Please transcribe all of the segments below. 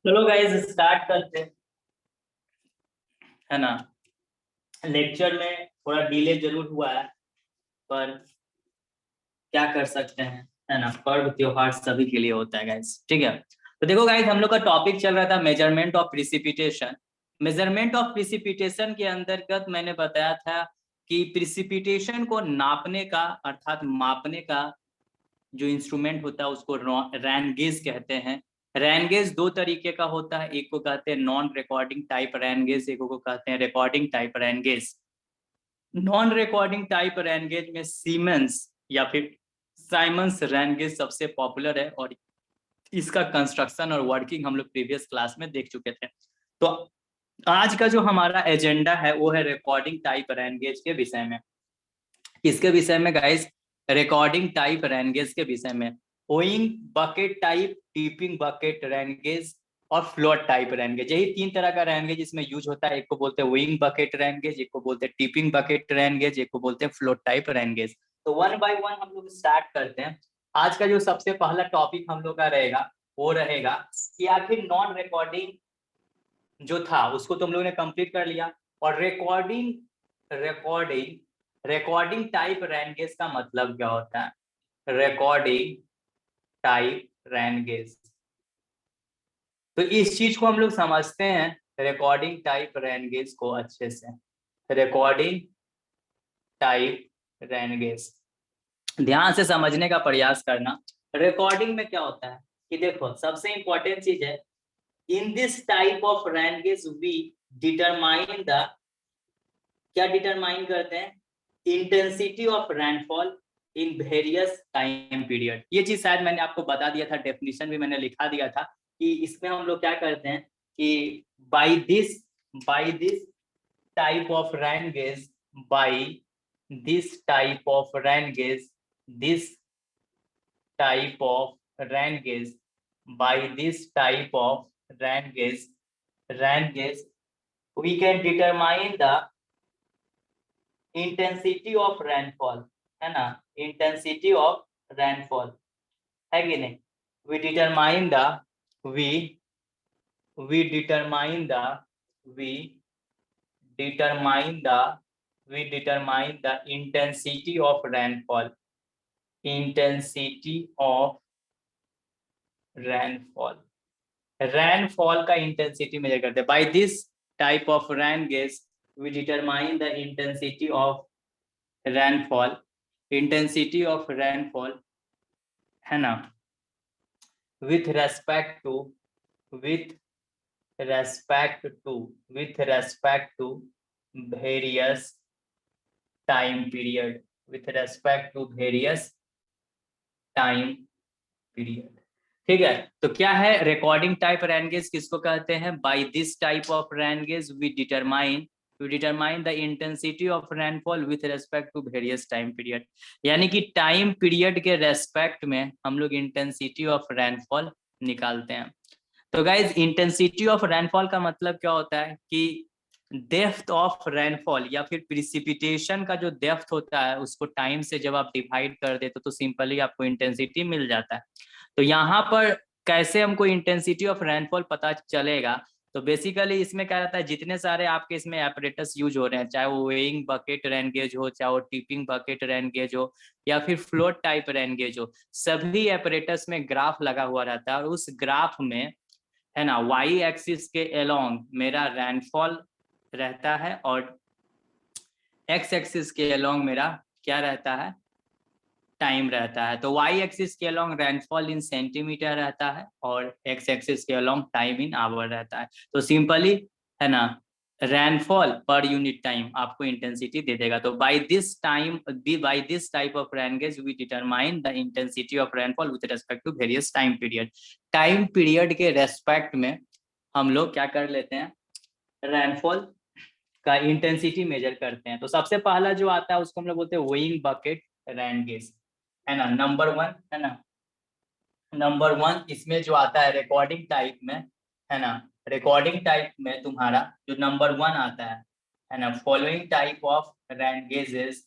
चलो guys start करते हैं, है ना। लेक्चर में थोड़ा डिले जरूर हुआ है, पर क्या कर सकते हैं, है ना। पर्व त्योहार सभी के लिए होता है गाइस, ठीक है। तो देखो गाइस, हम लोग का टॉपिक चल रहा था measurement of precipitation. Measurement of precipitation के अंतर्गत मैंने बताया था कि प्रिसिपिटेशन को नापने का अर्थात मापने का जो इंस्ट्रूमेंट होता है उसको रैन गेज कहते हैं। रैन गेज दो तरीके का होता है, एक को कहते हैं non recording type rain gauge, एक को कहते हैं recording type rain gauge. Non recording type rain gauge में सीमेंस या फिर साइमंस रैन गेज सबसे पॉपुलर है, और इसका कंस्ट्रक्शन और वर्किंग हम लोग प्रीवियस क्लास में देख चुके थे। तो आज का जो हमारा एजेंडा है वो है रिकॉर्डिंग टाइप रैन गेज के विषय में। किसके विषय में guys? Recording type rain gauge के विषय में। Weighing bucket type, tipping bucket rain gauge और फ्लोट टाइप रैन गेज, यही तीन तरह का रैन गेज इसमें यूज होता है। एक को बोलते हैं ओइंग बकेट रैन गेज, एक को बोलते हैं टिपिंग बकेट रैन गेज, एक को बोलते हैं फ्लोट टाइप रैन गेज। तो वन बाय वन हम लोग स्टार्ट करते हैं। आज का जो सबसे पहला टॉपिक हम लोग का रहेगा वो रहेगा कि आखिर नॉन रिकॉर्डिंग जो था उसको तो हम लोगों ने कंप्लीट कर लिया, और recording recording recording type rain gauge का मतलब क्या होता है? रिकॉर्डिंग टाइप रैन गेज, तो इस चीज को हम लोग समझते हैं रिकॉर्डिंग टाइप रैन गेज को अच्छे से। रिकॉर्डिंग टाइप रैन गेज ध्यान से समझने का प्रयास करना। रिकॉर्डिंग में क्या होता है कि देखो, सबसे इंपॉर्टेंट चीज है, in this type of rain gauge we determine the, क्या डिटरमाइन करते हैं? Intensity of rainfall in various time period. ये चीज शायद मैंने आपको बता दिया था, डेफिनेशन भी मैंने लिखा दिया था कि इसमें हम लोग क्या करते हैं कि by this type of rain gauge, by this type of rain gauge, this type of rain gauge, by this type of rain gauge we can determine the intensity of rainfall, है ना। इंटेंसिटी ऑफ रेनफॉल है कि नहीं? We determine the we we determine the we determine the we determine the intensity of rainfall, intensity of rainfall. Rainfall का intensity measure करते हैं। By this type of rain gauge we determine the intensity of rainfall, intensity of rainfall, है ना, with respect to with with respect to various time period, with respect to various time period। ठीक है, तो क्या है recording type rain gauge? किसको कहते हैं? By this type of rain gauge we determine the intensity of rainfall with respect to various time period. यानी कि टाइम पीरियड के रेस्पेक्ट में हम लोग इंटेंसिटी ऑफ रेनफॉल निकालते हैं। तो गाइज, इंटेंसिटी ऑफ रेनफॉल का मतलब क्या होता है कि डेप्थ ऑफ रेनफॉल या फिर प्रिसिपिटेशन का जो डेप्थ होता है उसको टाइम से जब आप डिवाइड कर देते तो सिंपली आपको इंटेंसिटी मिल जाता है। तो यहाँ पर कैसे हमको इंटेंसिटी ऑफ रेनफॉल पता चलेगा? तो बेसिकली इसमें क्या रहता है, जितने सारे आपके इसमें एपरेटस यूज हो रहे हैं, चाहे वो वेइंग बकेट रेन गेज हो, चाहे वो टिपिंग बकेट रेन गेज हो, या फिर फ्लोट टाइप रेन गेज हो, सभी एपरेटस में ग्राफ लगा हुआ रहता है। और उस ग्राफ में, है ना, वाई एक्सिस के अलोंग मेरा रेनफॉल रहता है, और एक्स एक्सिस के अलोंग मेरा क्या रहता है? टाइम रहता है। तो वाई एक्सिस के अलोंग रेनफॉल इन सेंटीमीटर रहता है, और एक्स एक्सिस के अलोंग टाइम इन आवर रहता है। तो सिंपली, है ना, रेनफॉल पर यूनिट टाइम आपको इंटेंसिटी दे देगा। तो by this type of rain gauge we determine the intensity of rainfall with respect to various time period. Time period के रेस्पेक्ट में हम लोग क्या कर लेते हैं? रेनफॉल का इंटेंसिटी मेजर करते हैं। तो सबसे पहला जो आता है उसको हम लोग बोलते हैं वेइंग बकेट रैन गेज, है ना, नंबर वन, है ना। नंबर वन इसमें जो आता है रिकॉर्डिंग टाइप में, है ना, रिकॉर्डिंग टाइप में तुम्हारा जो नंबर वन आता है ना, following type of rain gauges,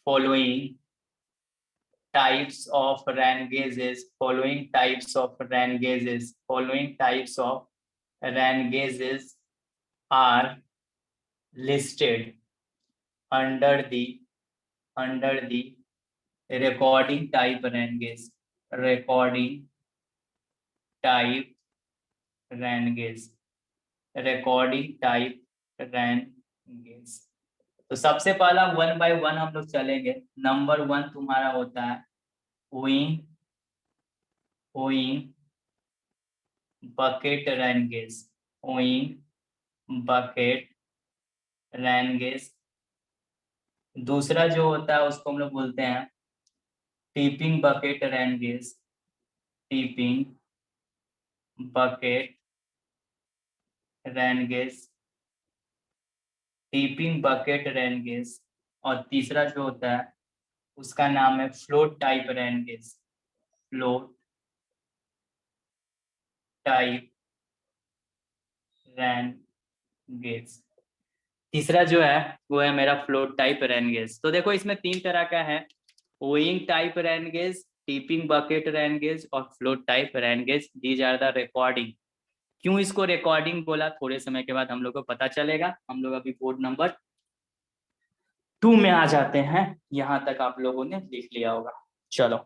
following types of rain gauges, following types of rain gauges, following types of rain gauges are listed under the recording type rain gauge. Recording type rain gauge. Recording type rain gauge. तो सबसे पहला 1 by 1 हम लोग चलेंगे। Number 1 तुम्हारा होता है owing bucket rain gauge. Owing bucket rain gauge. दूसरा जो होता है उसको हम लोग बोलते हैं tipping bucket rain gauge. Tipping bucket rain gauge. Tipping bucket rain gauge. और तीसरा जो होता है उसका नाम है float type rain gauge. Float type rain gauge. तीसरा जो है वो है मेरा फ्लोट टाइप रेन गेज। तो देखो इसमें 3 तरह का है, weighing type rain gauge, tipping bucket rain gauge और float type rain gauge. These are the recording. क्यों इसको रिकॉर्डिंग बोला थोड़े समय के बाद हम लोग को पता चलेगा। हम लोग अभी बोर्ड नंबर 2 में आ जाते हैं। यहां तक आप लोगों ने लिख लिया होगा। चलो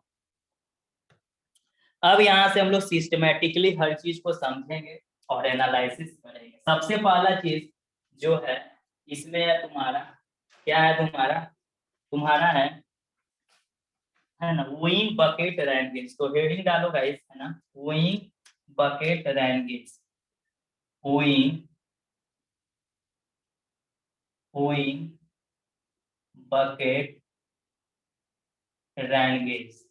अब यहाँ से हम लोग सिस्टमेटिकली हर चीज को समझेंगे और एनालिसिस करेंगे। सबसे पहला चीज जो है इसमें है तुम्हारा, क्या है तुम्हारा, तुम्हारा है ना वोइंग बकेट रेन गेज। तो हेडिंग डालो गाइस, है ना, wooing bucket rain gauge. Wooing bucket rain gauge.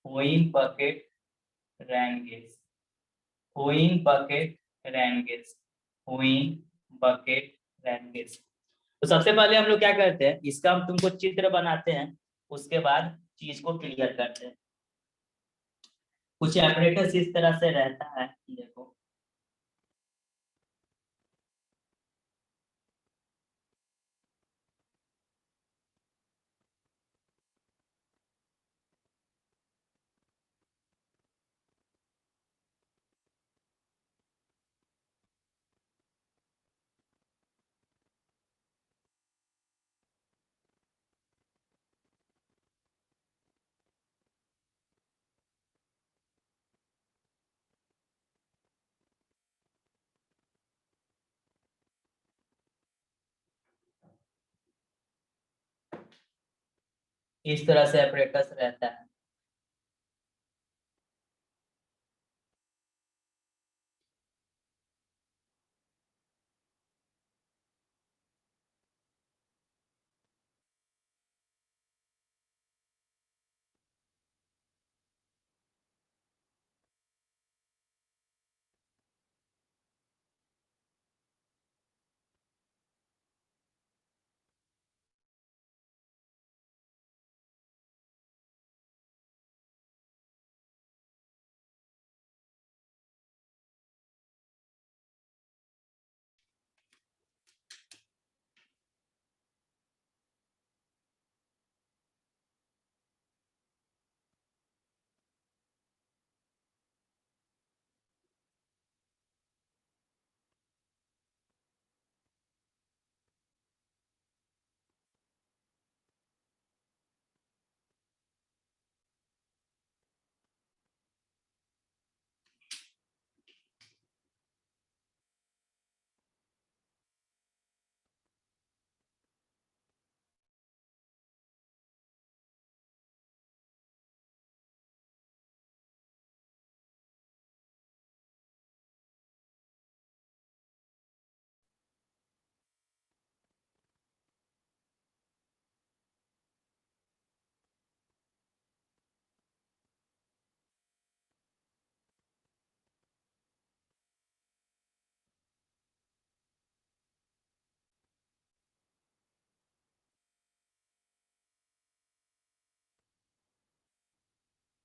Wooing bucket rain gauge. Wooing bucket rain gauge. Wooing bucket rain gauge. तो सबसे पहले हम लोग क्या करते हैं, इसका हम तुमको चित्र बनाते हैं, उसके बाद चीज को क्लियर करते हैं। कुछ ऑपरेटर्स इस तरह से रहता है, देखो इस तरह से ऑपरेटर्स रहता है।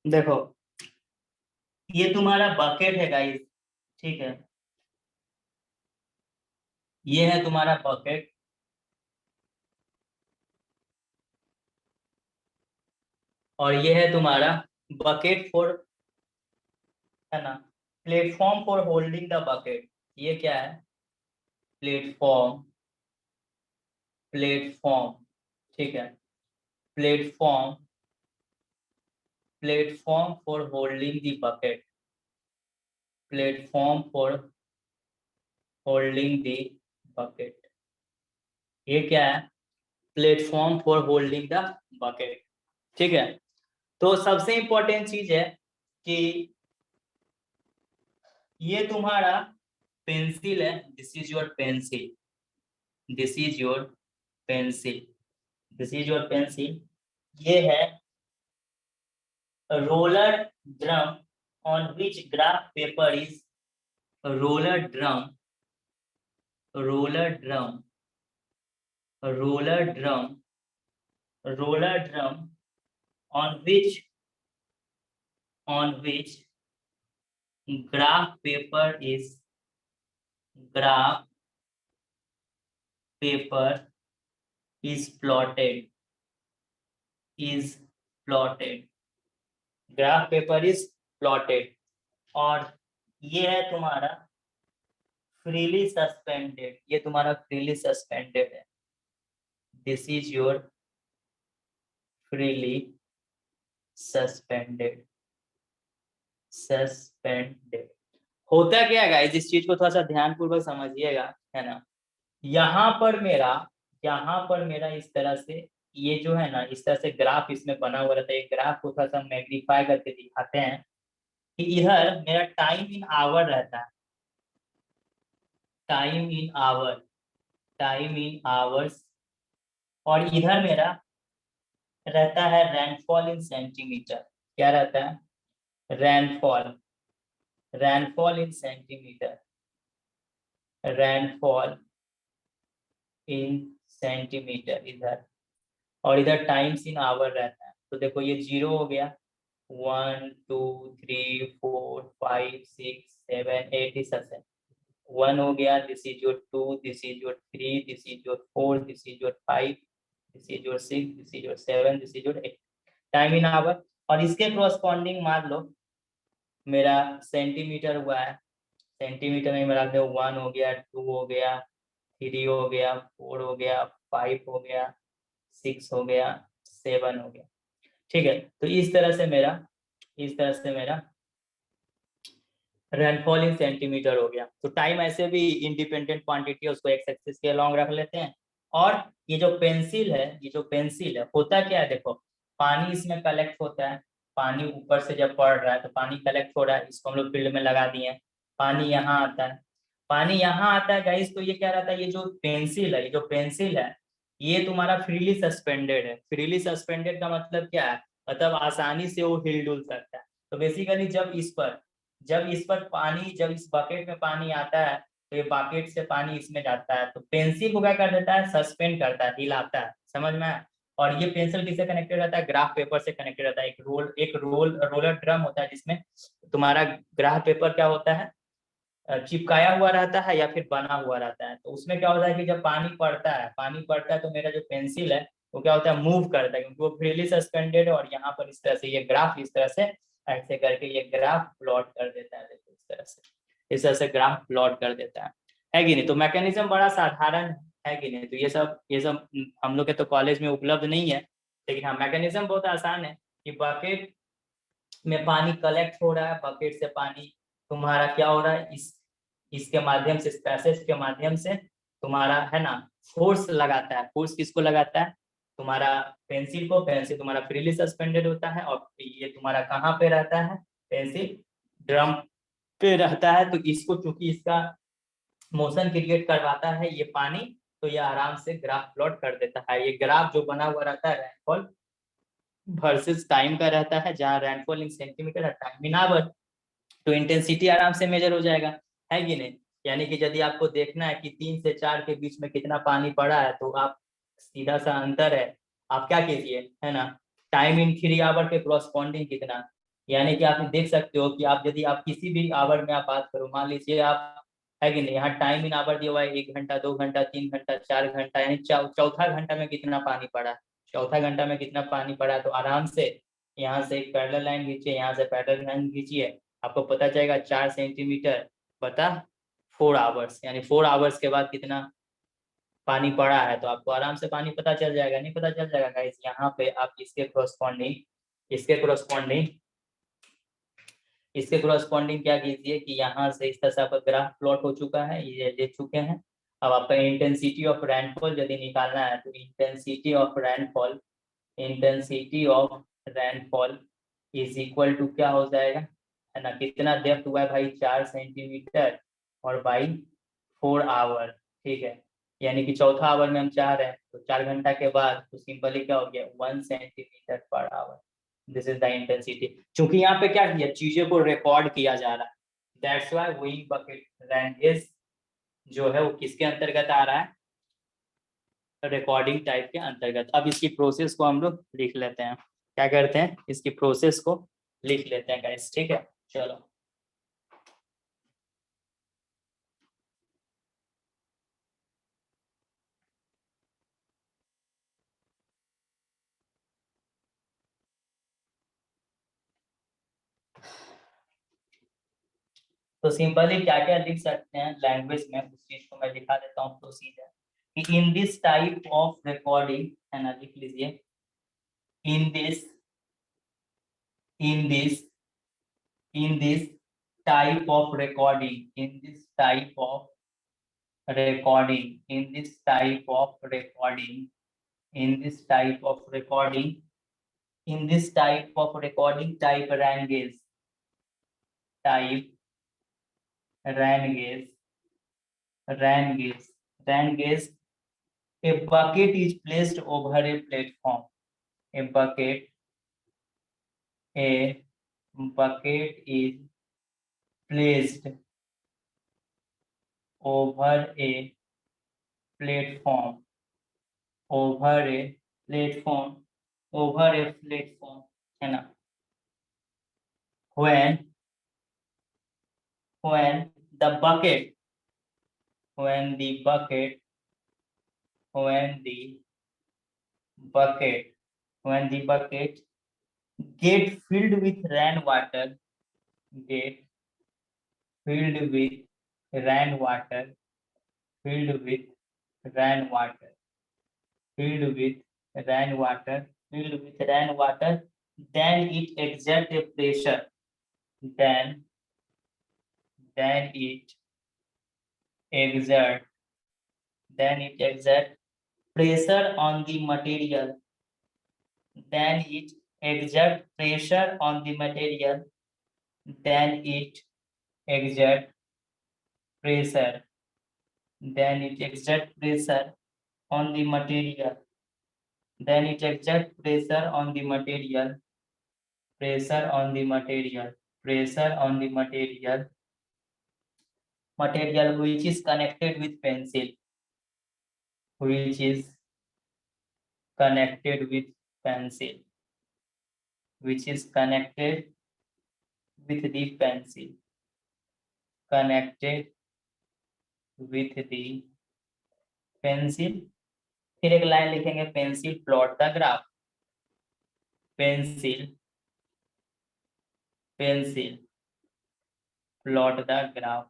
देखो ये तुम्हारा बकेट है गाइस, ठीक है, ये है तुम्हारा बकेट और ये है तुम्हारा बकेट फॉर, है ना, platform for holding the bucket, ये क्या है? प्लेटफॉर्म, प्लेटफॉर्म, ठीक है, platform, platform for holding the bucket, platform for holding the bucket, ये क्या है? Platform for holding the bucket, ठीक है। तो सबसे इंपॉर्टेंट चीज है कि ये तुम्हारा पेंसिल है, this is your pencil, this is your pencil, this is your pencil, ये है roller drum on which graph paper is, roller drum, roller drum, roller drum, roller drum on which graph paper is, graph paper is plotted, is plotted, graph paper is plotted, और ये है तुम्हारा freely suspended, ये तुम्हारा freely suspended है, this is your freely suspended, suspended। होता क्या है गाइस, इस चीज को थोड़ा सा ध्यानपूर्वक समझिएगा, है ना। यहाँ पर मेरा इस तरह से, ये जो है ना, इस तरह से ग्राफ इसमें बना हुआ रहता है। एक ग्राफ को थोड़ा सा मैग्नीफाई करके दिखाते हैं कि इधर मेरा टाइम इन आवर रहता है, time in hour, time in hours, और इधर मेरा रहता है रेनफॉल इन सेंटीमीटर। क्या रहता है? Rainfall, rainfall in centimetre, rainfall in centimetre इधर, और इधर टाइम्स इन आवर रहता है। तो देखो ये 0 हो गया, 1 2 3 4 5 6 7 8 इस तरह से 1 हो गया, this is your 2, this is your 3, this is your 4, this is your 5, this is your 6, this is your 7, this is your 8, time in hour. और इसके कॉरस्पॉन्डिंग मान लो मेरा सेंटीमीटर हुआ है, सेंटीमीटर में मेरा 1 हो गया, 2 हो गया, 3 हो गया, 4 हो गया, 5 हो गया, 6 हो गया, 7 हो गया, ठीक है। तो इस तरह से मेरा रेनफॉल इन सेंटीमीटर हो गया। तो टाइम ऐसे भी इंडिपेंडेंट क्वांटिटी है, उसको एक्स एक्सिस के अलॉन्ग रख लेते हैं। और ये जो पेंसिल है, ये जो पेंसिल है, होता क्या है, देखो पानी इसमें कलेक्ट होता है, पानी ऊपर से जब पड़ रहा है तो पानी कलेक्ट हो रहा है, इसको हम लोग फील्ड में लगा दिए, पानी यहाँ आता है, पानी यहाँ आता है गाइस। तो ये क्या रहता है, ये जो पेंसिल है, ये जो पेंसिल है, ये तुम्हारा फ्रीली सस्पेंडेड है। फ्रीली सस्पेंडेड का मतलब क्या है, मतलब आसानी से वो हिल डुल सकता है। तो बेसिकली जब इस बकेट में पानी आता है, तो ये बकेट से पानी इसमें जाता है, तो पेंसिल को क्या कर देता है, सस्पेंड करता है, हिलाता है, समझ में आया। और ये पेंसिल किससे कनेक्टेड रहता है, ग्राफ पेपर से कनेक्टेड रहता है। एक रोलर ड्रम होता है जिसमें तुम्हारा ग्राफ पेपर क्या होता है, चिपकाया हुआ रहता है या फिर बना हुआ रहता है। तो उसमें क्या होता है कि जब पानी पड़ता है तो मेरा जो पेंसिल है वो क्या होता है, मूव करता है, क्योंकि वो फ्रीली सस्पेंडेड है। और यहाँ पर इस तरह से ये ग्राफ इस तरह से ऐसे करके ये ग्राफ प्लॉट कर देता है, देखो इस तरह से ग्राफ प्लॉट कर देता है कि नहीं। तो मैकेनिज्म बड़ा साधारण है कि नहीं। तो ये सब हम लोग के तो कॉलेज में उपलब्ध नहीं है, लेकिन हाँ मैकेनिज्म बहुत आसान है कि बकेट में पानी कलेक्ट हो रहा है, बकेट से पानी तुम्हारा क्या हो रहा है, इसके माध्यम से, इस पैसेज के माध्यम से तुम्हारा है ना फोर्स लगाता है। फोर्स किसको लगाता है, तुम्हारा पेंसिल को। पेंसिल तुम्हारा फ्रीली सस्पेंडेड होता है, और ये तुम्हारा कहाँ पे रहता है, पेंसिल ड्रम पे रहता है। तो इसको चूंकि इसका मोशन क्रिएट करवाता है ये पानी, तो ये आराम से ग्राफ प्लॉट कर देता है। ये ग्राफ जो बना हुआ रहता है रेनफॉल वर्सेस टाइम का रहता है, जहाँ रेनफॉल इन सेंटीमीटर है, टाइम इन आवर। तो इंटेंसिटी आराम से मेजर हो जाएगा, है कि नहीं। यानी कि यदि आपको देखना है कि 3 से 4 के बीच में कितना पानी पड़ा है, तो आप सीधा सा अंतर है, आप क्या कीजिए, है ना, टाइम इन 3 आवर के क्रॉसपॉन्डिंग कितना। यानी कि आप देख सकते हो कि आप यदि आप किसी भी आवर में आप बात करो, मान लीजिए आप, है कि नहीं, यहाँ टाइम इन आवर दिया हुआ है 1 घंटा, 2 घंटा, 3 घंटा, 4 घंटा, यानी चौथा घंटा में कितना पानी पड़ा, चौथा घंटा में कितना पानी पड़ा। तो आराम से यहाँ से एक पैरेलल लाइन खींचिए, यहाँ से पैरेलल लाइन खींचिए, आपको पता चलेगा 4 सेंटीमीटर बता 4 आवर्स, यानी 4 आवर्स के बाद कितना पानी पड़ा है, तो आपको आराम से पानी पता चल जाएगा, नहीं पता चल जाएगा गाइस। यहाँ पे आप इसके कोरस्पॉन्डिंग इसके कोरस्पॉन्डिंग क्या कीजिए कि यहाँ से इस तरह से आपका ग्राफ प्लॉट हो चुका है, ये ले चुके हैं। अब आपका इंटेंसिटी ऑफ रेनफॉल यदि निकालना है तो intensity of rainfall is equal to क्या हो जाएगा, है ना, कितना डेप्थ हुआ है भाई 4 सेंटीमीटर और बाई 4 आवर, ठीक है। यानी कि चौथा आवर में हम चाह रहे हैं तो 4 घंटा के बाद तो सिंपली क्या हो गया 1 centimetre per hour. This is the intensity. क्योंकि यहाँ पे क्या किया, चीजों को रिकॉर्ड किया जा रहा है, that's why wing bucket rain जो है वो किसके अंतर्गत आ रहा है, रिकॉर्डिंग टाइप के अंतर्गत। अब इसकी प्रोसेस को हम लोग लिख लेते हैं, क्या करते हैं इसकी प्रोसेस को लिख लेते हैं गाइस, ठीक है। चलो तो सिंपली क्या क्या लिख सकते हैं लैंग्वेज में, उस चीज को मैं लिखा देता हूँ प्रोसीजर कि इन दिस टाइप ऑफ रिकॉर्डिंग, है ना, लिख लीजिए in this in this in this type of recording in this type of recording in this type of recording in this type of recording in this type of recording type ran gauge type ran gauge ran gauge ran gauge a bucket is placed over a platform a bucket is placed over a platform over a platform है ना, when the bucket when the bucket when the bucket when the bucket get filled with rainwater get filled with rainwater filled with rainwater filled with rainwater filled with rainwater, then it exert a pressure then it exert pressure on the material then it exert pressure on the material then it exert pressure then it exert pressure on the material then it exert pressure on the material pressure on the material pressure on the material material which is connected with pencil which is connected with pencil which is connected with the pencil connected with the pencil। फिर एक line लिखेंगे pencil plot the graph pencil pencil plot the graph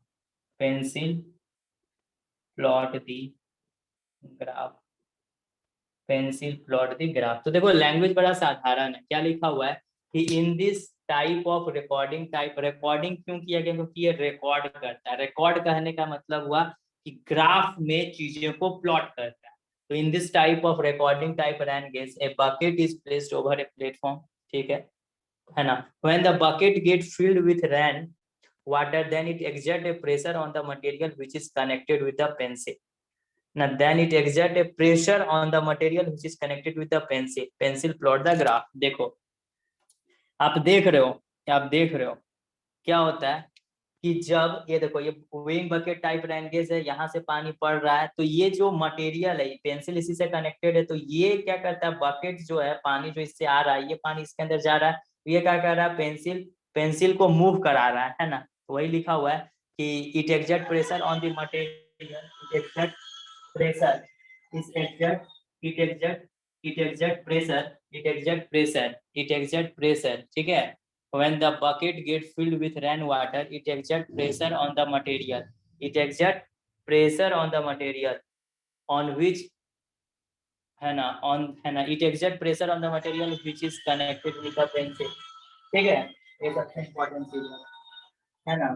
pencil plot the graph pencil plot the graph. तो देखो language बड़ा साधारण है, क्या लिखा हुआ है कि इन this type of recording type, recording क्यों किया गया क्योंकि ये रिकॉर्ड करता है, रिकॉर्ड कहने का मतलब हुआ कि ग्राफ में चीजों को प्लॉट करता है। तो in this type of recording type rain gauge a bucket is placed over a platform, ठीक है ना। When the bucket get filled with rain water then it exert a pressure on the material which is connected with the pencil, now then it exert a pressure on the material which is connected with the pencil plot the graph। देखो आप देख रहे हो क्या होता है कि जब ये देखो ये विंग बकेट टाइप रेनगेज है, यहाँ से पानी पड़ रहा है तो ये जो मटेरियल है पेंसिल इसी से कनेक्टेड है, तो ये क्या करता है बकेट जो है पानी जो इससे आ रहा है ये पानी इसके अंदर जा रहा है, ये क्या कर रहा है पेंसिल को मूव करा रहा है ना। वही लिखा हुआ है कि it exert pressure on the material it exert pressure इस एक्सर्ट इट एक्सर्ट प्रेशर, ठीक है। When the bucket gets filled with rainwater, it exerts pressure on the material. It exerts pressure on the material on which है ना it exerts pressure on the material which is connected with the pencil. ठीक है, ये सबसे important चीज है ना।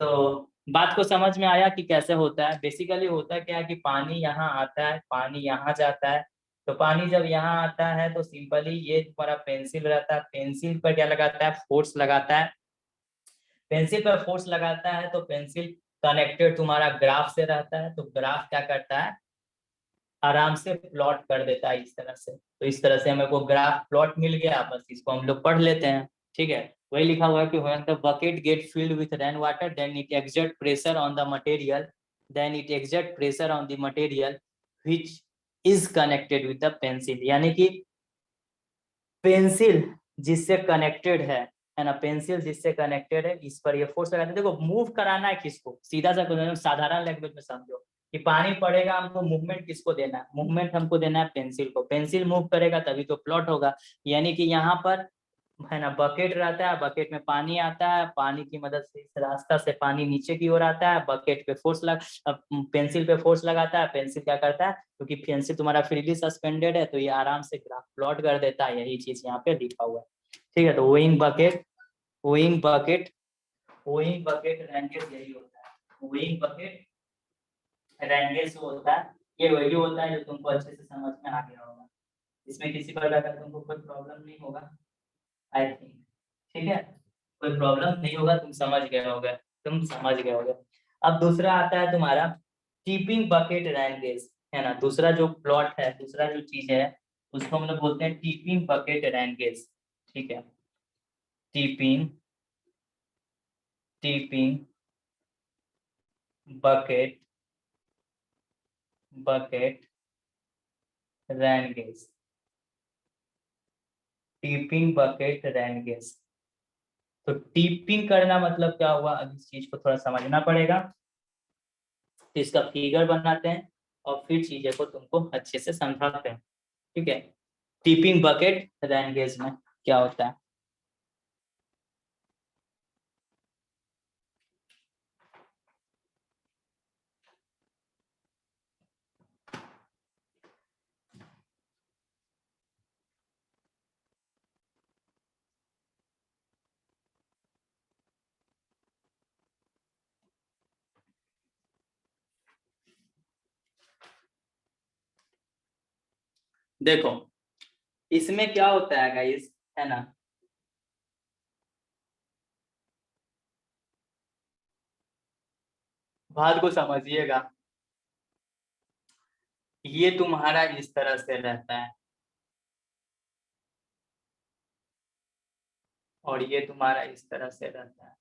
तो बात को समझ में आया कि कैसे होता है। बेसिकली होता क्या है कि पानी यहाँ आता है, पानी यहाँ जाता है। तो पानी जब यहाँ आता है तो सिंपली ये तुम्हारा पेंसिल रहता है, पेंसिल पर क्या लगाता है, फोर्स लगाता है। पेंसिल पर फोर्स लगाता है तो पेंसिल कनेक्टेड तुम्हारा ग्राफ से रहता है। तो ग्राफ क्या करता है, आराम से प्लॉट कर देता है इस तरह से। तो इस तरह से हमें को ग्राफ प्लॉट मिल गया, बस इसको हम लोग पढ़ लेते हैं। ठीक है, वही लिखा हुआ है कि when the bucket get filled with rain water then it exert pressure on the material, then it exert pressure on the material which is connected with the pencil। यानी कि पेंसिल जिससे कनेक्टेड है ना, पेंसिल जिससे connected है इस पर ये फोर्स लगाते हैं। देखो मूव कराना है किसको, सीधा सा साधारण लैंग्वेज में समझो कि पानी पड़ेगा, हमको मूवमेंट किसको देना है, मूवमेंट हमको देना है पेंसिल को। पेंसिल मूव करेगा तभी तो प्लॉट होगा। यानी कि यहाँ पर है ना बकेट रहता है, बकेट में पानी आता है, पानी की मदद से इस रास्ता से पानी नीचे की ओर आता है, बकेट पे फोर्स पेंसिल पे फोर्स लगाता है। पेंसिल क्या करता है, क्योंकि पेंसिल तुम्हारा फ्रीली सस्पेंडेड है तो ये आराम से ग्राफ प्लॉट कर देता है। यही चीज यहाँ पे लिखा हुआ है। ठीक है, तो ओइंग बकेट रेंगेज यही होता है। ओइंग बकेट रेंगेज होता है, ये वही होता है जो तुमको अच्छे से समझ में आ गया होगा। इसमें किसी प्रकार का तुमको कोई प्रॉब्लम नहीं होगा आई थिंक। ठीक है, कोई प्रॉब्लम नहीं होगा, तुम समझ गए होगे। अब दूसरा आता है तुम्हारा टिपिंग बकेट रेंगेज, है ना। दूसरा जो प्लॉट है, दूसरा जो चीज है उसको हम लोग बोलते हैं टिपिंग बकेट रेंगेज। ठीक है, tipping tipping bucket bucket ranges, tipping bucket ranges. तो टिपिंग करना मतलब क्या हुआ, अब इस चीज को थोड़ा समझना पड़ेगा। तो इसका फिगर बनाते हैं और फिर चीजें को तुमको अच्छे से समझाते हैं। ठीक है, टिपिंग बकेट रेंगेज में क्या होता है। देखो इसमें क्या होता है गाइस, है ना, बात को समझिएगा। ये तुम्हारा इस तरह से रहता है और ये तुम्हारा इस तरह से रहता है।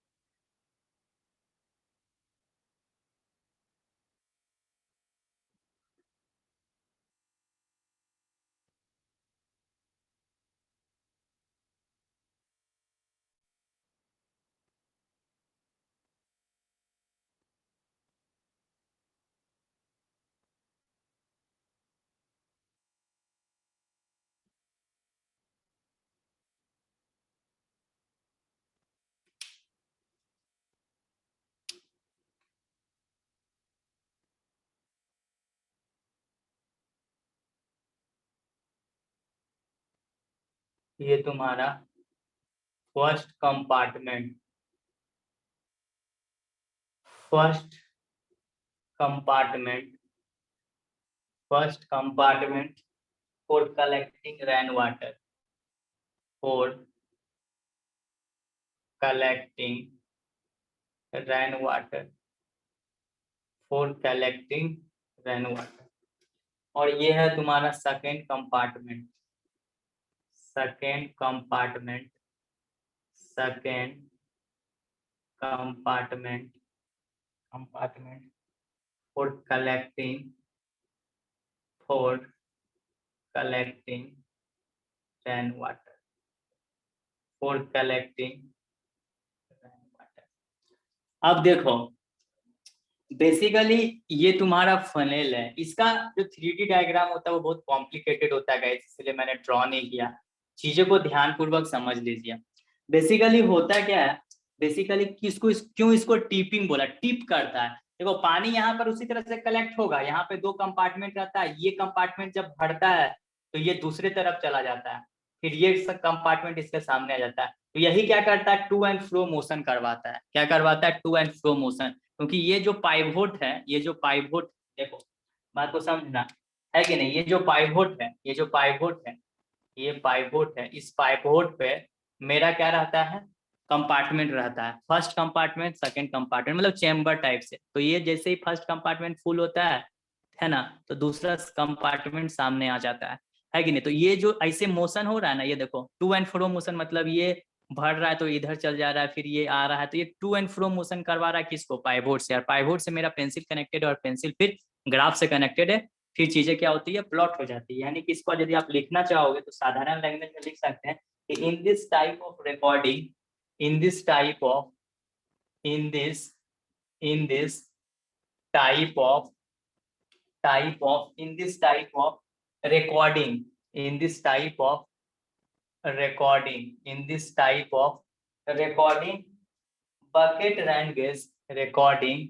ये तुम्हारा first compartment, first compartment first compartment for collecting rain water, for collecting rain water, for collecting rain water. और ये है तुम्हारा second compartment, second compartment second compartment compartment for collecting for collecting rain water, for collecting rain water. अब देखो basically ये तुम्हारा funnel है। इसका जो 3D डायग्राम होता है वो बहुत कॉम्प्लिकेटेड होता है गाइस, इसलिए मैंने ड्रॉ नहीं किया। चीजों को ध्यानपूर्वक समझ लीजिए। बेसिकली होता क्या है, बेसिकली क्यों इसको टिपिंग बोला, टिप करता है। देखो पानी यहाँ पर उसी तरह से कलेक्ट होगा, यहाँ पे 2 कंपार्टमेंट रहता है, ये कंपार्टमेंट जब भरता है तो ये दूसरे तरफ चला जाता है, फिर ये कंपार्टमेंट इसके सामने आ जाता है। तो यही क्या करता है, टू एंड फ्रो मोशन करवाता है। क्या करवाता है, टू एंड फ्रो मोशन। क्योंकि ये जो पाइवोट है, ये जो पाइवोट, देखो बात को समझना है कि नहीं, ये जो पाइवोट है, ये जो पाइवोट है, ये पाइवोट है, इस पाइवोट पे मेरा क्या रहता है, कंपार्टमेंट रहता है। फर्स्ट कंपार्टमेंट, सेकंड कंपार्टमेंट, मतलब चेम्बर टाइप से। तो ये जैसे ही फर्स्ट कंपार्टमेंट फुल होता है ना, तो दूसरा कंपार्टमेंट सामने आ जाता है कि नहीं। तो ये जो ऐसे मोशन हो रहा है ना, ये देखो टू एंड फ्रो मोशन, मतलब ये भर रहा है तो इधर चल जा रहा है, फिर ये आ रहा है, तो ये टू एंड फ्रो मोशन करवा रहा है किसको, पाइवोट से। और पाइवोट से मेरा पेंसिल कनेक्टेड है, और पेंसिल फिर ग्राफ से कनेक्टेड है। फिर चीजें क्या होती है, प्लॉट हो जाती है। यानी कि इसको यदि आप लिखना चाहोगे तो साधारण लैंग्वेज में लिख सकते हैं कि इन this type of recording, in this type of, in this, in this type of, type of, in this type of recording, in this type of recording, in this type of recording, bucket rain gauge recording,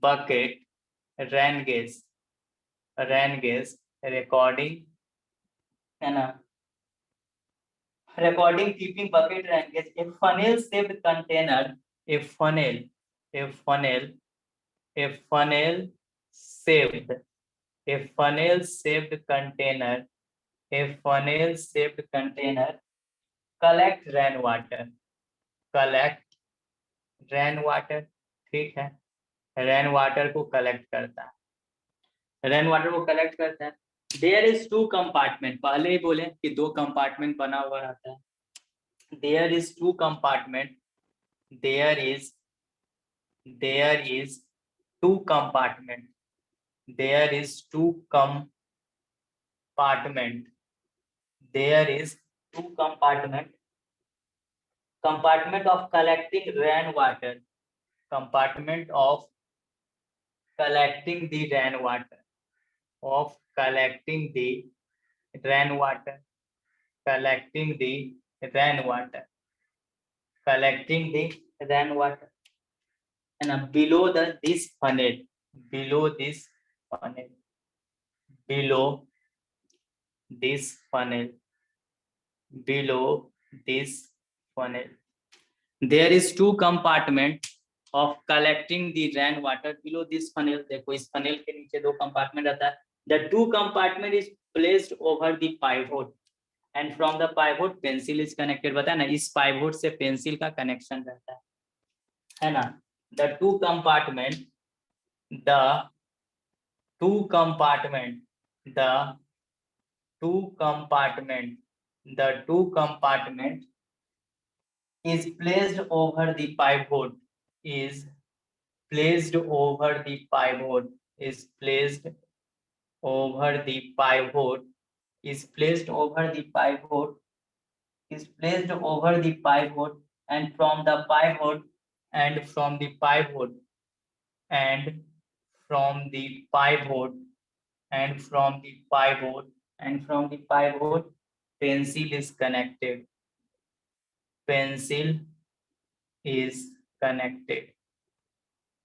bucket rain gauge, rain gauge recording, है ना, recording keeping bucket rain gauge, a funnel shaped container, a funnel, a funnel, a funnel shaped, a funnel shaped container, a funnel shaped container collect rainwater, collect rainwater, ठीक है, rain water को collect करता है, rain water को collect करता है। There is 2 compartment, पहले ही बोले कि 2 कंपार्टमेंट बना हुआ रहता है। There is 2 compartment, there is, there is 2 compartment, there is 2 compartment, there is 2 compartment, compartment of collecting rainwater, compartment of collecting the rainwater, of collecting the rainwater, collecting the rainwater, collecting the rainwater, and below this funnel, below this funnel, below this funnel, below this funnel, there is 2 compartment of collecting the rainwater below this funnel। देखो इस funnel के नीचे 2 compartment रहता है। The 2 compartment is placed over the pivot and from the pivot pencil is connected। बताया ना, इस pivot से pencil का connection रहता है ना। The 2 compartment, the 2 compartment, the 2 compartment, the 2 compartment is placed over the pivot, is placed over the pivot, is placed over the pivot, is placed over the pivot, is placed over the pivot, and from the pivot, and from the pivot, and from the pivot, and from the pivot, and from the pivot, pencil is connected, pencil is connected,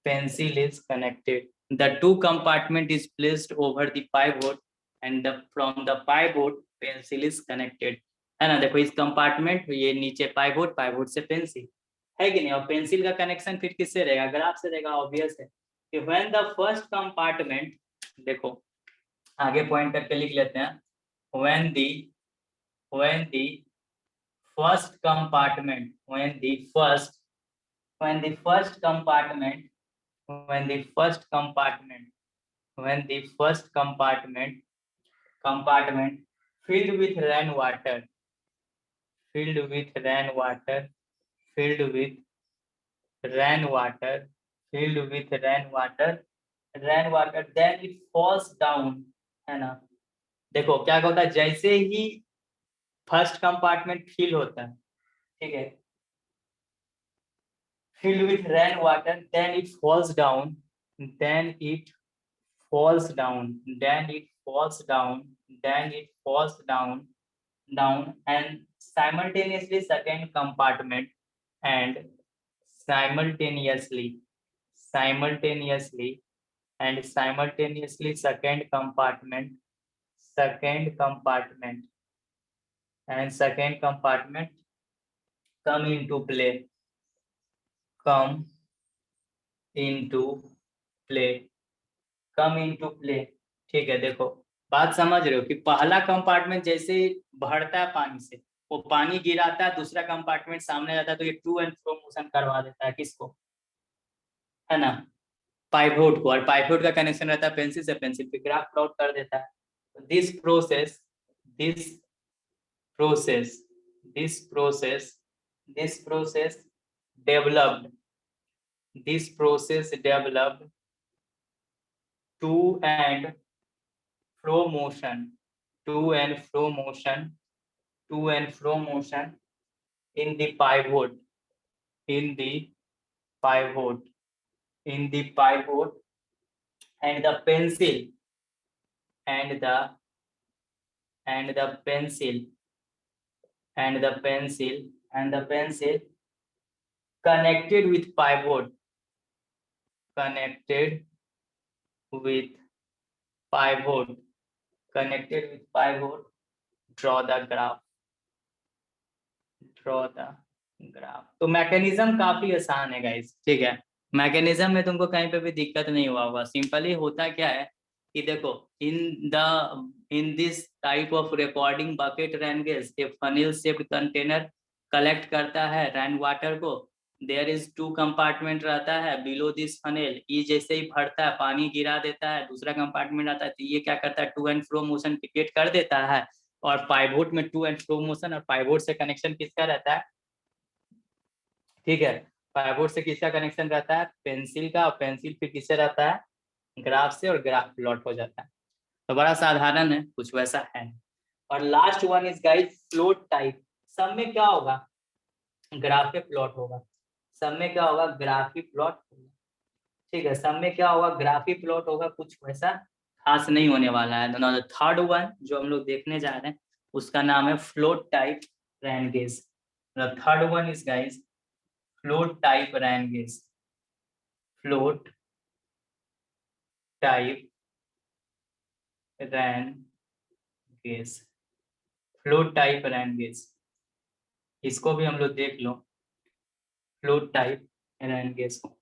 pencil is connected। The 2 compartment is placed over the pivot and from the pivot pencil is connected, है ना। देखो इस compartment, ये नीचे pivot, pivot से pencil, है कि नहीं। और पेंसिल का कनेक्शन फिर किससे रहेगा, ग्राफ से रहेगा, ऑब्वियस है कि व्हेन द फर्स्ट कंपार्टमेंट, देखो आगे पॉइंट करके लिख लेते हैं, when the first compartment, when the first, when the first compartment, when the first compartment, when the first compartment filled with rainwater, filled with rainwater, filled with rainwater, filled with rainwater, rainwater, then it falls down, है ना। देखो क्या होता है, जैसे ही first compartment fill होता है, ठीक है, filled with rainwater, then it falls down, then it falls down, then it falls down, then it falls down, down, and simultaneously second compartment, and simultaneously and simultaneously second compartment and second compartment come into play, come into play, come into play। ठीक है, देखो बात समझ रहे हो कि पहला compartment जैसे ही भरता है पानी से, वो पानी गिराता है, दूसरा कंपार्टमेंट सामने जाता है, तो ये टू एंड फ्रो मोशन करवा देता है किसको, है ना, पाइवोट को। और पाइवोट का कनेक्शन रहता है पेंसिल से, पेंसिल पे ग्राफ प्लॉट कर देता है। This process this process this process this process developed this process developed to and fro motion to and fro motion to and fro motion in the pivot in the pivot in the pivot, and the pencil and the and the pencil and the pencil and the pencil connected with pivot connected with pivot connected with pivot draw the graph draw the graph। तो mechanism काफी आसान है guys, ठीक है, mechanism में तुमको कहीं पे भी दिक्कत नहीं हुआ होगा। सिंपली होता क्या है कि देखो, in this type of recording bucket rain gauge a funnel shaped container collect करता है रैन वाटर को। देयर इज टू कंपार्टमेंट रहता है बिलो दिस फनेल। ये जैसे ही भरता है पानी गिरा देता है, दूसरा कंपार्टमेंट आता है, तो ये क्या करता है, to and fro motion create कर देता है। और पाइवोट में टू एंड फ्रो मोशन, और पाइवोट से कनेक्शन किसका रहता है, ठीक है, पाइवोट से किसका कनेक्शन रहता है, पेंसिल का, और पेंसिल फिर किससे रहता है, ग्राफ से, और ग्राफ प्लॉट हो जाता है। तो बड़ा साधारण है, कुछ वैसा है। और last one is guys float type. सब में क्या होगा, ग्राफ पे प्लॉट होगा। सब में क्या होगा, ग्राफी प्लॉट होगा, ठीक है, सब में क्या होगा, ग्राफी प्लॉट होगा। कुछ वैसा खास नहीं होने वाला है। थर्ड वन जो हम लोग देखने जा रहे हैं उसका नाम है float type rain gauge. Third one is guys float type rain gauge. Float type rain gauge. Float type rain gauge, इसको भी हम लोग देख लो, फ्लोट टाइप रैन गेज को,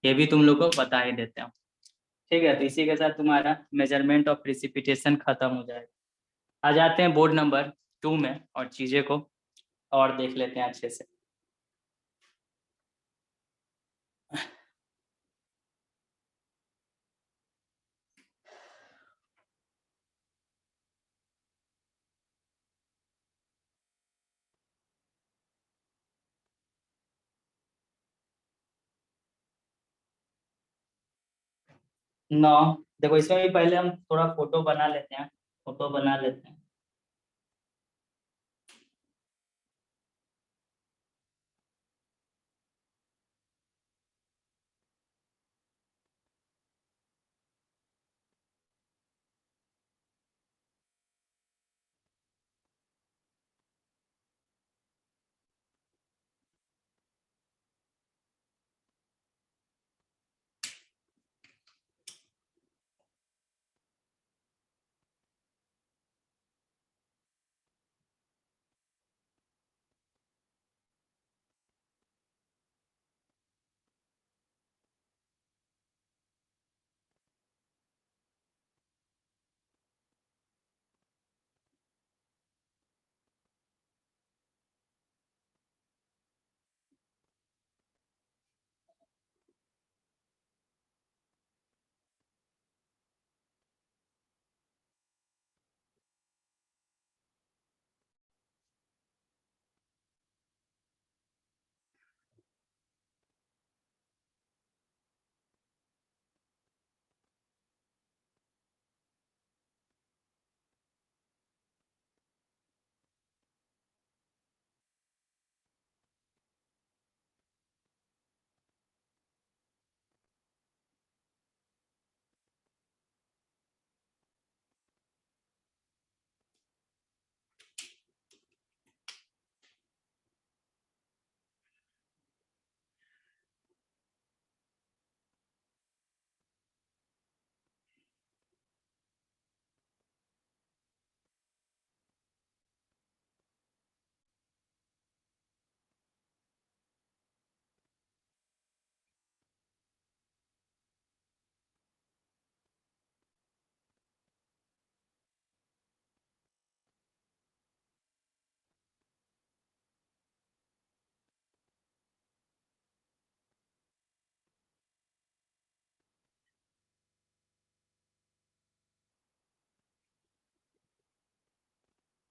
ये भी तुम लोग को बता ही देते हो। ठीक है, तो इसी के साथ तुम्हारा मेजरमेंट ऑफ प्रिसिपिटेशन खत्म हो जाएगा। आ जाते हैं बोर्ड नंबर 2 में, और चीजें को और देख लेते हैं अच्छे से। नौ, देखो इसमें भी पहले हम थोड़ा फोटो बना लेते हैं, फोटो बना लेते हैं।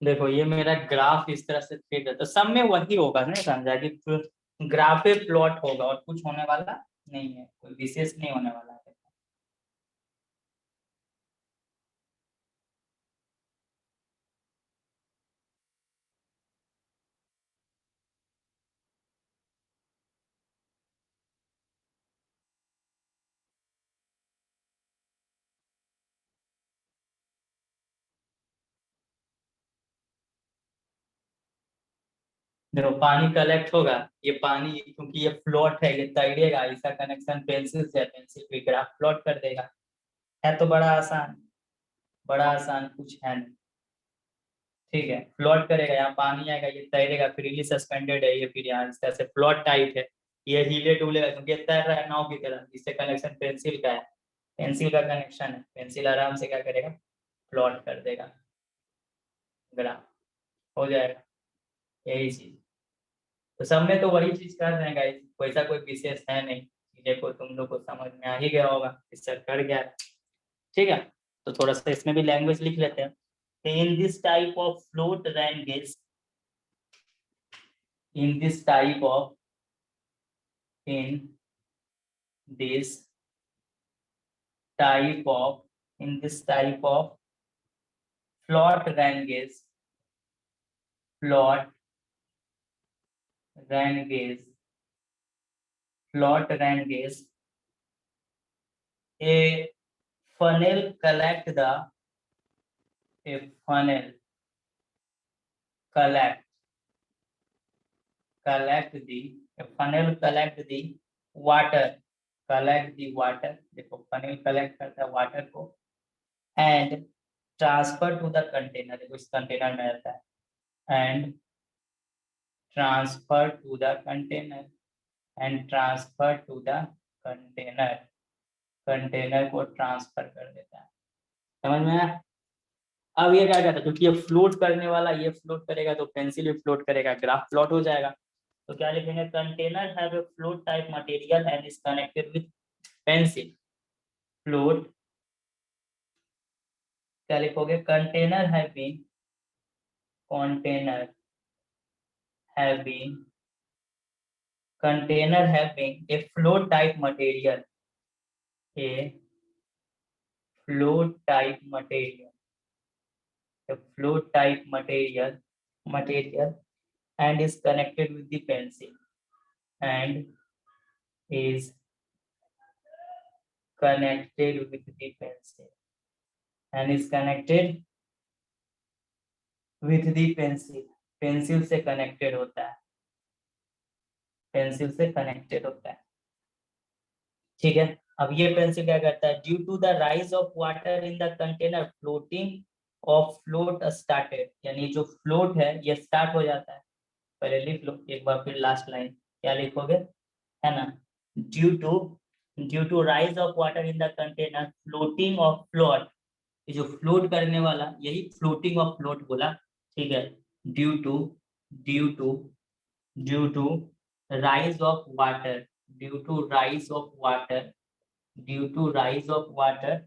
देखो ये मेरा ग्राफ इस तरह से फिट है, तो सब में वही होगा ना, समझा कि ग्राफ पे प्लॉट होगा और कुछ होने वाला नहीं है, कोई विशेष नहीं होने वाला है। देखो पानी कलेक्ट होगा, ये पानी क्योंकि ये फ्लोट है, ये तैरेगा, इसका कनेक्शन पेंसिल से है, पेंसिल भी ग्राफ प्लॉट कर देगा। है तो बड़ा आसान, बड़ा आसान कुछ है नहीं। ठीक है, फ्लोट करेगा, यहाँ पानी आएगा, ये तैरेगा, फ्रीली सस्पेंडेड है ये, फिर यहाँ इस तरह से फ्लोट टाइप है। ये हिले डुलेगा क्योंकि ये तैर रहा है नाव की तरह, इससे कनेक्शन पेंसिल का है, पेंसिल का कनेक्शन है, पेंसिल आराम से क्या करेगा, प्लॉट कर देगा ग्राफ, हो जाएगा यही चीज। तो सब में तो वही चीज कर रहे हैं गाइस, वैसा कोई विशेष है नहीं, देखो तुम लोग को समझ में आ ही गया होगा, इससे कर गया। ठीक है, तो थोड़ा सा इसमें भी लैंग्वेज लिख लेते हैं। In this type of float rain gauge, in this type of in this type of in this type of float rain gauge, float rain gauge, float rain gauge, a funnel a funnel collect a funnel collect the water, देखो funnel collect करता है water को, and transfer to the container, देखो इस container में रहता है, and transfer to the container and transfer to the container, container को ट्रांसफर कर देता है। समझ में आया? अब ये क्या करता है, क्योंकि ये फ्लोट करने वाला, ये फ्लोट करेगा तो पेंसिल भी फ्लोट करेगा, ग्राफ प्लॉट हो जाएगा। तो क्या लिखेंगे, container have a float type material and is connected with pencil, float, क्या लिखोगे, container container have been container having a float type material, a float type material, a float type material and is connected with the pencil, and is connected with the pencil, and is connected with the pencil, pencil से connected होता है, pencil से connected होता है। ठीक है, अब ये पेंसिल क्या करता है, due to the rise of water in the container floating of float started, यानी जो फ्लोट है ये स्टार्ट हो जाता है। पहले लिख लो एक बार फिर लास्ट लाइन, क्या लिखोगे, है ना, due to rise of water in the container floating of float, ये जो फ्लोट करने वाला यही फ्लोटिंग ऑफ फ्लोट बोला। ठीक है, due to due to due to rise of water, due to rise of water, due to rise of water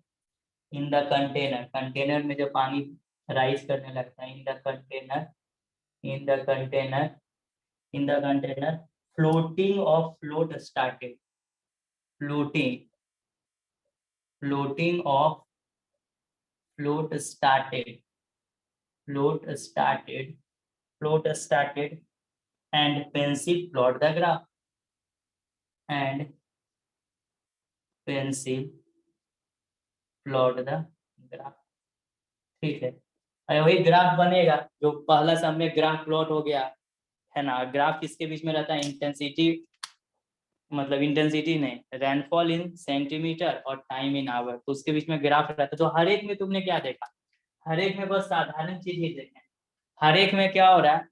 in the container, container में जब पानी राइज करने लगता है, in the container, in the container, in the container floating of float started, floating, floating of float started, float started, float started and pencil plot the graph, and pencil plot the graph. ठीक है, और वही graph बनेगा जो पहला सब में graph plot हो गया, है ना। ग्राफ किसके बीच में रहता है, इंटेंसिटी, मतलब इंटेंसिटी नहीं, रेनफॉल इन सेंटीमीटर और टाइम इन आवर, तो उसके बीच में ग्राफ रहता है। तो हर एक में तुमने क्या देखा, हर एक में बस साधारण चीज ही देखे, हर एक में क्या हो रहा है,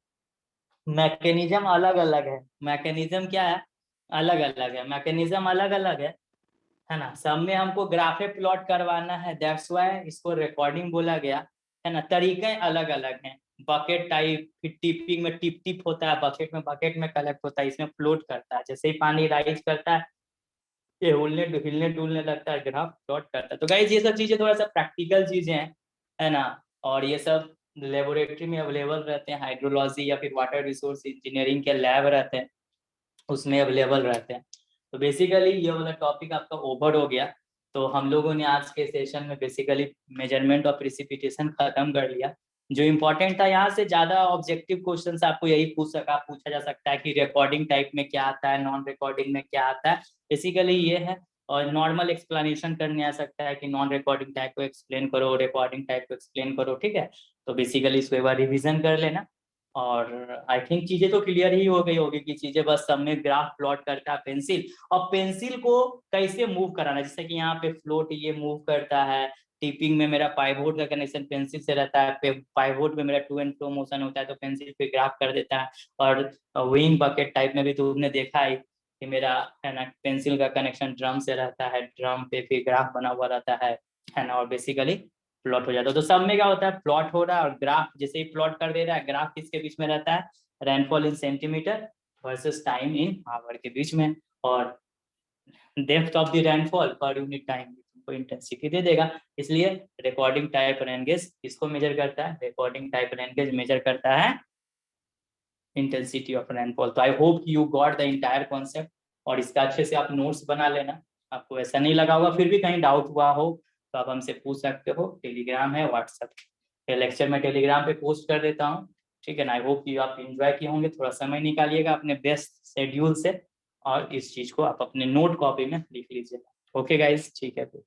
मैकेनिज्म अलग अलग है, मैकेनिज्म क्या है, अलग अलग है, मैकेनिज्म अलग अलग है ना। सब में हमको ग्राफे प्लॉट करवाना है, दैट्स व्हाई इसको रिकॉर्डिंग बोला गया, है ना। तरीके अलग अलग हैं, बकेट टाइप, फिर टिपिंग में टिप टिप होता है, बकेट में कलेक्ट होता है, इसमें फ्लोट करता है, जैसे ही पानी राइज करता है ये हिलने हिलने डुलने लगता है, ग्राफ प्लॉट करता है। तो गाइस ये सब चीजें थोड़ा सा प्रैक्टिकल चीजें हैं, है ना, और ये सब लेबोरेटरी में अवेलेबल रहते हैं, हाइड्रोलॉजी या फिर वाटर रिसोर्स इंजीनियरिंग के लैब रहते हैं, उसमें अवेलेबल रहते हैं। तो बेसिकली ये वाला टॉपिक आपका ओवर हो गया। तो हम लोगों ने आज के सेशन में बेसिकली मेजरमेंट और प्रिसिपिटेशन खत्म कर लिया। जो इम्पोर्टेंट था, यहाँ से ज्यादा ऑब्जेक्टिव क्वेश्चन आपको यही पूछा जा सकता है कि रिकॉर्डिंग टाइप में क्या आता है, नॉन रिकॉर्डिंग में क्या आता है, बेसिकली ये है। और नॉर्मल एक्सप्लेनेशन करने आ सकता है कि नॉन रिकॉर्डिंग टाइप को एक्सप्लेन करो, रिकॉर्डिंग टाइप को एक्सप्लेन करो, ठीक है। तो बेसिकली इसको एक बार रिविजन कर लेना। और आई थिंक चीजें तो क्लियर ही हो गई होगी कि चीजें बस सब में ग्राफ प्लॉट करता है पेंसिल, और पेंसिल को कैसे मूव कराना, जैसे कि यहाँ पे फ्लोट ये मूव करता है, टिपिंग में मेरा पाइवोट का कनेक्शन पेंसिल से रहता है, पाइवोट में मेरा टू एंड फ्रो मोशन होता है तो पेंसिल पे ग्राफ कर देता है। और विंग बकेट टाइप में भी तुमने देखा है कि मेरा है ना पेंसिल का कनेक्शन ड्रम से रहता है, ड्रम पे फिर ग्राफ बना हुआ रहता है ना, और बेसिकली प्लॉट हो जाता है। तो सब में क्या होता है, प्लॉट हो रहा है और ग्राफ जैसे ही प्लॉट कर दे रहा है, ग्राफ किसके बीच में रहता है, rainfall in centimetre versus time in hour के बीच में, और depth of the rainfall per unit time को इंटेंसिटी दे देगा। इसलिए रिकॉर्डिंग टाइप रेन गेज इसको मेजर करता है, recording type rain gauge measure करता है इंटेंसिटी ऑफ रेनफॉल। तो I hope you got the entire concept, और इसका अच्छे से आप नोट्स बना लेना। आपको ऐसा नहीं लगा होगा, फिर भी कहीं डाउट हुआ हो तो आप हमसे पूछ सकते हो, टेलीग्राम है, व्हाट्सएप लेक्चर में टेलीग्राम पे पोस्ट कर देता हूँ, ठीक है ना। आई होप कि आप एंजॉय किए होंगे, थोड़ा समय निकालिएगा अपने बेस्ट शेड्यूल से, और इस चीज को आप अपने नोट कॉपी में लिख लीजिएगा। ओके गाइज, ठीक है फिर।